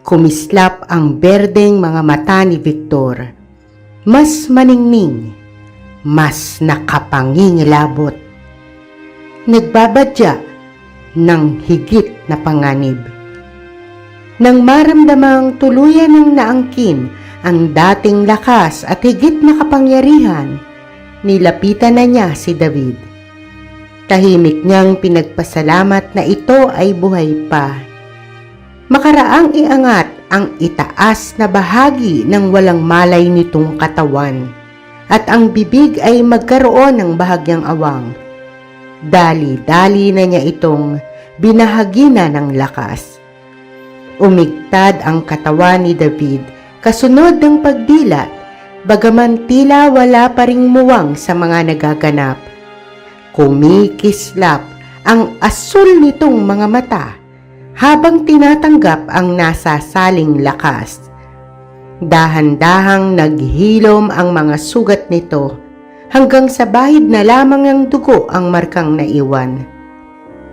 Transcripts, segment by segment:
Kumislap ang berdeng mga mata ni Victor. Mas maningning, mas nakapangingilabot. Nagbabadya ng higit na panganib. Nang maramdamang tuluyan ng naangkin ang dating lakas at higit na kapangyarihan, nilapitan na niya si David. Tahimik niyang pinagpasalamat na ito ay buhay pa. Makaraang iangat ang itaas na bahagi ng walang malay nitong katawan at ang bibig ay magkaroon ng bahagyang awang. Dali-dali na niya itong binahagina ng lakas. Umigtad ang katawan ni David kasunod ng pagdilat, bagaman tila wala pa ring muwang sa mga nagaganap. Kumikislap ang asul nitong mga mata habang tinatanggap ang nasasaling lakas. Dahan-dahang naghilom ang mga sugat nito hanggang sa bahid na lamang ng dugo ang markang naiwan.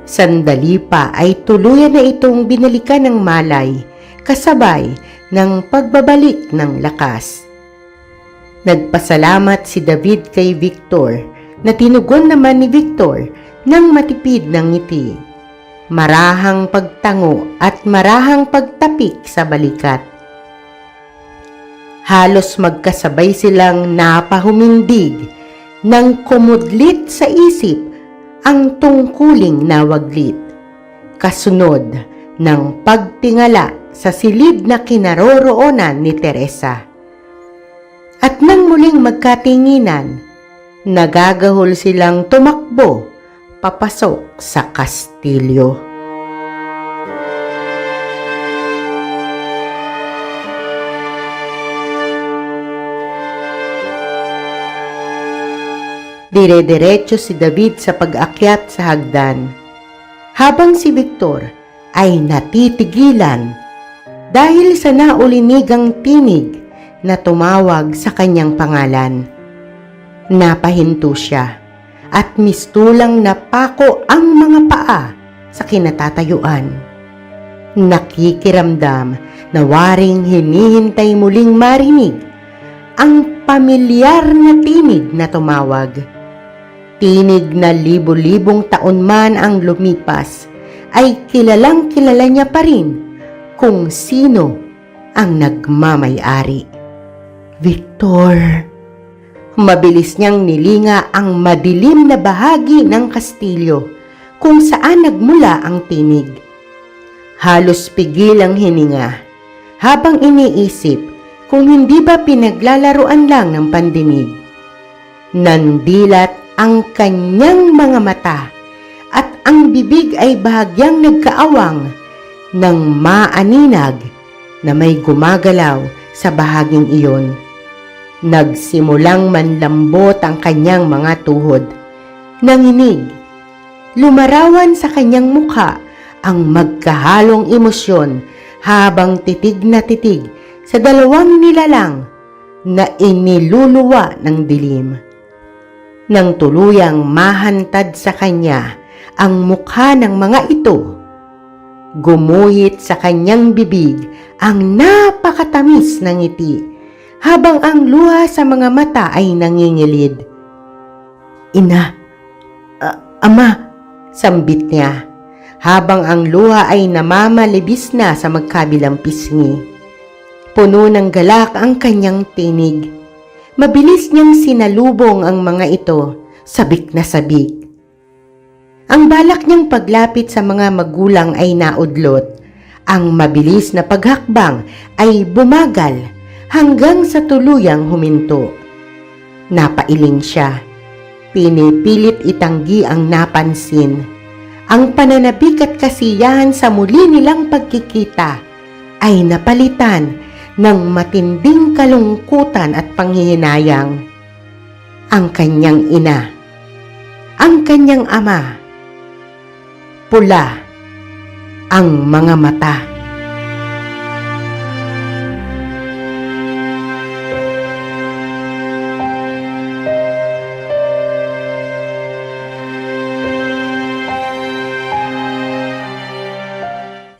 Sandali pa ay tuluyan na itong binalikan ng malay kasabay ng pagbabalik ng lakas. Nagpasalamat si David kay Victor na tinugon naman ni Victor ng matipid ng ngiti. Marahang pagtango at marahang pagtapik sa balikat. Halos magkasabay silang napahumindig nang kumudlit sa isip ang tungkuling nawaglit, kasunod ng pagtingala sa silid na kinaroroonan ni Teresa. At nang muling magkatinginan, nagagahol silang tumakbo papasok sa kastilyo. Dire-diretso si David sa pag-akyat sa hagdan, habang si Victor ay natitigilan dahil sa naulinigang tinig na tumawag sa kanyang pangalan. Napahinto siya at mistulang napako ang mga paa sa kinatatayuan. Nakikiramdam na waring hinihintay muling marinig ang pamilyar na tinig na tumawag. Tinig na libo-libong taon man ang lumipas, ay kilalang kilala niya pa rin kung sino ang nagmamay-ari. Victor! Mabilis niyang nilinga ang madilim na bahagi ng kastilyo kung saan nagmula ang tinig. Halos pigil ang hininga habang iniisip kung hindi ba pinaglalaruan lang ng pandinig. Nandilat ang kanyang mga mata at ang bibig ay bahagyang nagkaawang ng maaninag na may gumagalaw sa bahaging iyon. Nagsimulang manlambot ang kanyang mga tuhod. Nanginig, lumarawan sa kanyang mukha ang magkahalong emosyon habang titig na titig sa dalawang nilalang na iniluluwa ng dilim. Nang tuluyang mahantad sa kanya ang mukha ng mga ito, gumuhit sa kanyang bibig ang napakatamis ng ngiti habang ang luha sa mga mata ay nangingilid. Ina, Ama, sambit niya habang ang luha ay namamalibis na sa magkabilang pisngi. Puno ng galak ang kanyang tinig. Mabilis niyang sinalubong ang mga ito, sabik na sabik. Ang balak niyang paglapit sa mga magulang ay naudlot. Ang mabilis na paghakbang ay bumagal hanggang sa tuluyang huminto. Napailing siya. Pinipilit itanggi ang napansin. Ang pananabik at kasiyahan sa muli nilang pagkikita ay napalitan ng matinding kalungkutan at panghihinayang. Ang kanyang ina, ang kanyang ama, pula ang mga mata.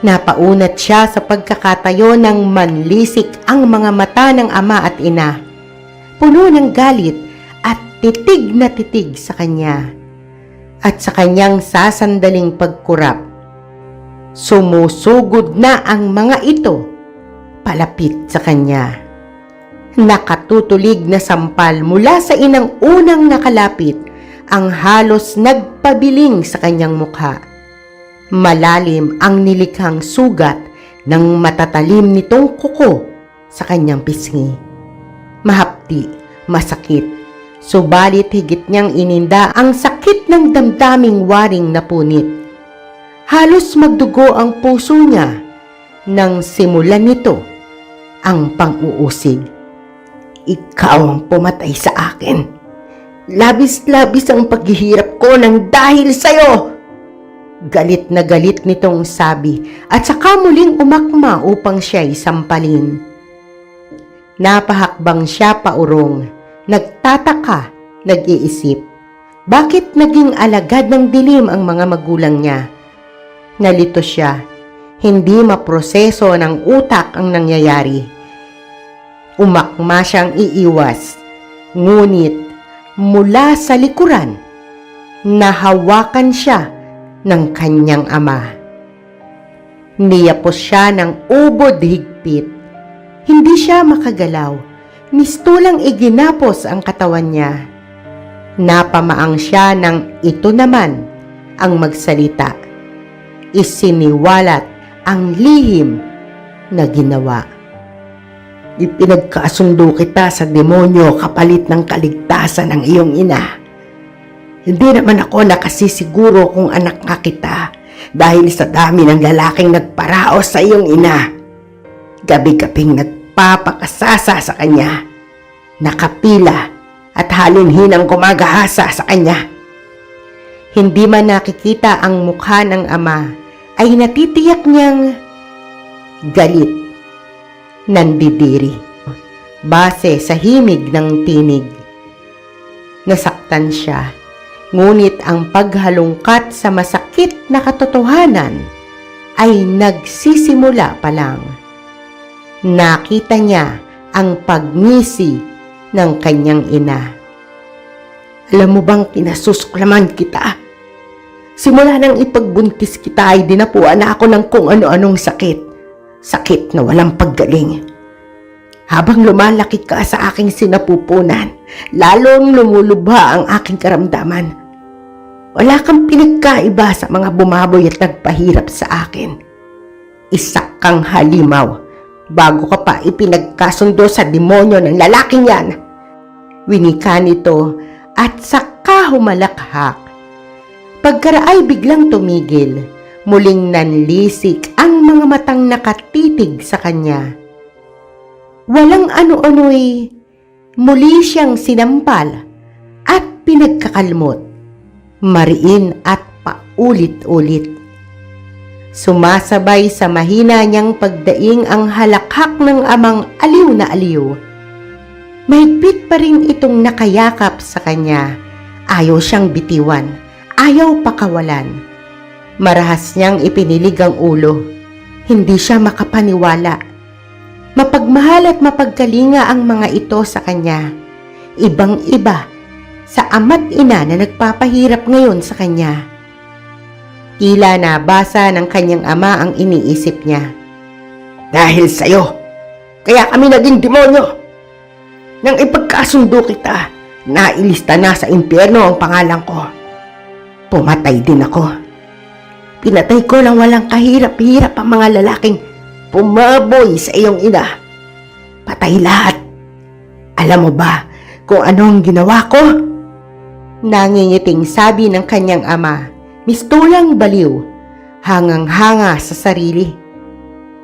Napaunat siya sa pagkakatayo ng manlisik ang mga mata ng ama at ina. Puno ng galit at titig na titig sa kanya. At sa kanyang sasandaling pagkurap, sumusugod na ang mga ito palapit sa kanya. Nakatutulig na sampal mula sa inang unang nakalapit ang halos nagpabiling sa kanyang mukha. Malalim ang nilikhang sugat ng matatalim nitong kuko sa kanyang pisngi. Mahapdi, masakit, subalit higit niyang ininda ang sakit ng damdaming waring napunit. Halos magdugo ang puso niya nang simulan nito ang pang-uusig. Ikaw ang pumatay sa akin. Labis-labis ang paghihirap ko nang dahil sa'yo. Galit na galit nitong sabi at saka muling umakma upang siya'y sampalin. Napahakbang siya paurong, nagtataka, nag-iisip. Bakit naging alagad ng dilim ang mga magulang niya? Nalito siya, hindi maproseso ng utak ang nangyayari. Umakma siyang iiwas, ngunit mula sa likuran, nahawakan siya ng kanyang ama. Niyapos siya ng ubod higpit. Hindi siya makagalaw. Mistulang iginapos ang katawan niya. Napamaang siya ng ito naman ang magsalita. Isiniwalat ang lihim na ginawa. Ipinagkasundo kita sa demonyo kapalit ng kaligtasan ng iyong ina. Hindi naman ako nakasisiguro kung anak nga kita dahil sa dami ng lalaking nagparaos sa iyong ina. Gabi-gabing nagpapakasasa sa kanya, nakapila at halinhinang gumagahasa sa kanya. Hindi man nakikita ang mukha ng ama, ay natitiyak niyang galit, nandidiri, base sa himig ng tinig. Nasaktan siya, ngunit ang paghalungkat sa masakit na katotohanan ay nagsisimula pa lang. Nakita niya ang pagngisi ng kanyang ina. Alam mo bang kinasusuklaman kita? Simula nang ipagbuntis kita ay dinapuan na ako ng kung ano-anong sakit. Sakit na walang paggaling. Habang lumalaki ka sa aking sinapupunan, lalong lumulubha ang aking karamdaman. Wala kang pinagkaiba sa mga bumaboy at nagpahirap sa akin. Isa kang halimaw bago ka pa ipinagkasundo sa demonyo ng lalaking yan. Winika nito at saka humalakhak. Pagkaraay biglang tumigil, muling nanlisik ang mga matang nakatitig sa kanya. Walang ano-ano'y muli siyang sinampal at pinagkakalmot, mariin at paulit-ulit. Sumasabay sa mahina niyang pagdaing ang halakhak ng amang aliw na aliw. Mahigpit pa rin itong nakayakap sa kanya. Ayaw siyang bitiwan, ayaw pakawalan. Marahas niyang ipinilig ang ulo. Hindi siya makapaniwala. Mapagmahal at mapagkalinga ang mga ito sa kanya. Ibang-iba sa ama't ina na nagpapahirap ngayon sa kanya. Tila nabasa ng kanyang ama ang iniisip niya. Dahil sa'yo, kaya kami naging demonyo. Nang ipagkasundo kita, nailista na sa impyerno ang pangalan ko. Pumatay din ako. Pinatay ko lang walang kahirap-hirap ang mga lalaking pumaboy sa iyong ina. Patay lahat. Alam mo ba kung ano ang ginawa ko? Nangingiting sabi ng kanyang ama. Mistulang baliw, hangang-hanga sa sarili.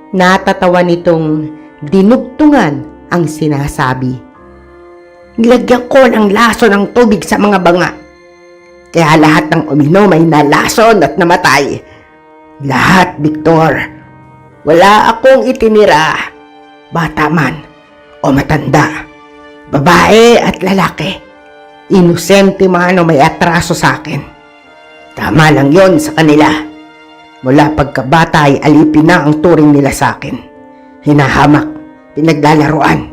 Natatawa nitong dinugtungan ang sinasabi. Nilagyan ko ng laso ng tubig sa mga banga. Kaya lahat ng uminom ay nalason at namatay. Lahat, Victor. Wala akong itinira. Bata man o matanda. Babae at lalaki. Inosente man o may atraso sa akin. Tama lang yon sa kanila. Mula pagkabata ay alipin na ang turing nila sa akin. Hinahamak, pinaglalaruan.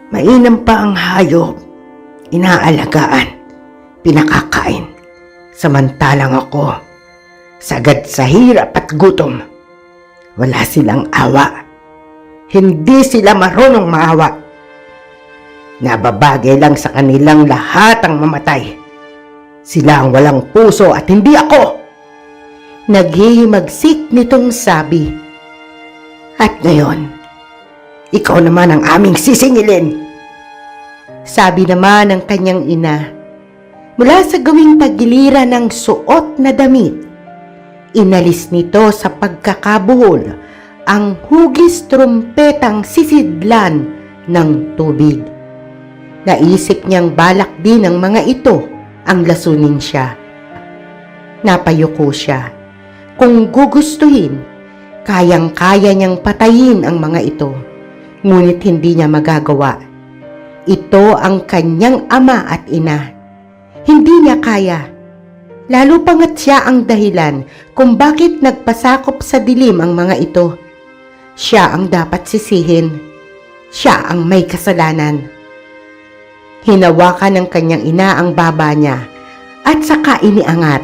Mainam pa ang hayop, inaalagaan, pinakakain. Samantalang ako, sagad sa hirap at gutom. Wala silang awa. Hindi sila marunong maawa. Nababagay lang sa kanilang lahat ang mamatay. Sila ang walang puso at hindi ako. Naghihimagsik nitong sabi. At ngayon, ikaw naman ang aming sisingilin. Sabi naman ng kanyang ina. Mula sa gawing tagiliran ng suot na damit, inalis nito sa pagkakabuhol ang hugis trumpetang sisidlan ng tubig. Naisip niyang balak din ng mga ito ang lasunin siya. Napayuko siya. Kung gugustuhin, kayang-kaya niyang patayin ang mga ito, ngunit hindi niya magagawa. Ito ang kanyang ama at ina. Hindi niya kaya. Lalo pangat siya ang dahilan kung bakit nagpasakop sa dilim ang mga ito. Siya ang dapat sisihin. Siya ang may kasalanan. Hinawakan ng kanyang ina ang baba niya at saka iniangat.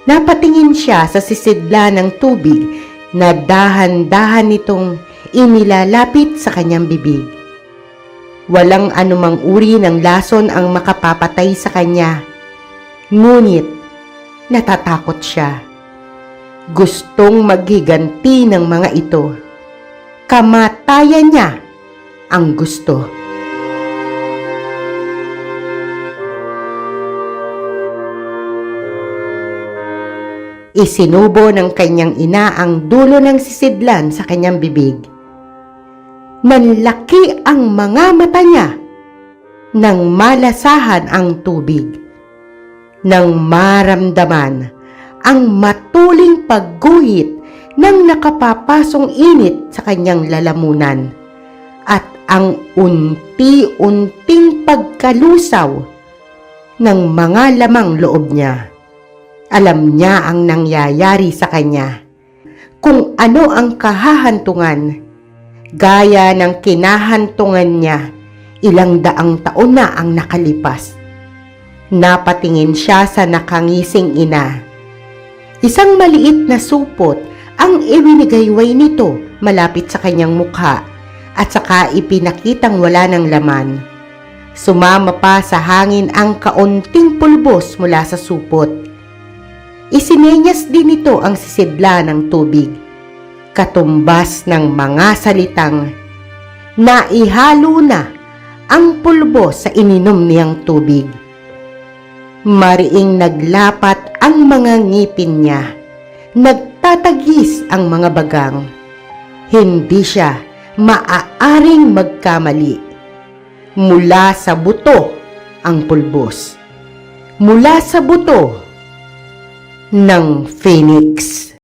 Napatingin siya sa sisidla ng tubig na dahan-dahan nitong inilalapit sa kanyang bibig. Walang anumang uri ng lason ang makapapatay sa kanya. Ngunit, natatakot siya. Gustong maghiganti ng mga ito. Kamatayan niya ang gusto. Isinubo ng kanyang ina ang dulo ng sisidlan sa kanyang bibig. Nanlaki ang mga mata niya nang malasahan ang tubig. Nang maramdaman ang matuling pagguhit ng nakapapasong init sa kanyang lalamunan at ang unti-unting pagkalusaw ng mga lamang loob niya. Alam niya ang nangyayari sa kanya, kung ano ang kahahantungan. Gaya ng kinahantungan niya, ilang daang taon na ang nakalipas. Napatingin siya sa nakangising ina. Isang maliit na supot ang iwinigayway nito malapit sa kanyang mukha at saka ipinakitang wala ng laman. Sumama pa sa hangin ang kaunting pulbos mula sa supot. Isinenyas din nito ang sisidla ng tubig, katumbas ng mga salitang, naihalo na ang pulbos sa ininom niyang tubig. Mariing naglapat ang mga ngipin niya, nagtatagis ang mga bagang. Hindi siya maaaring magkamali. Mula sa buto ang pulbos. Mula sa buto ng Phoenix.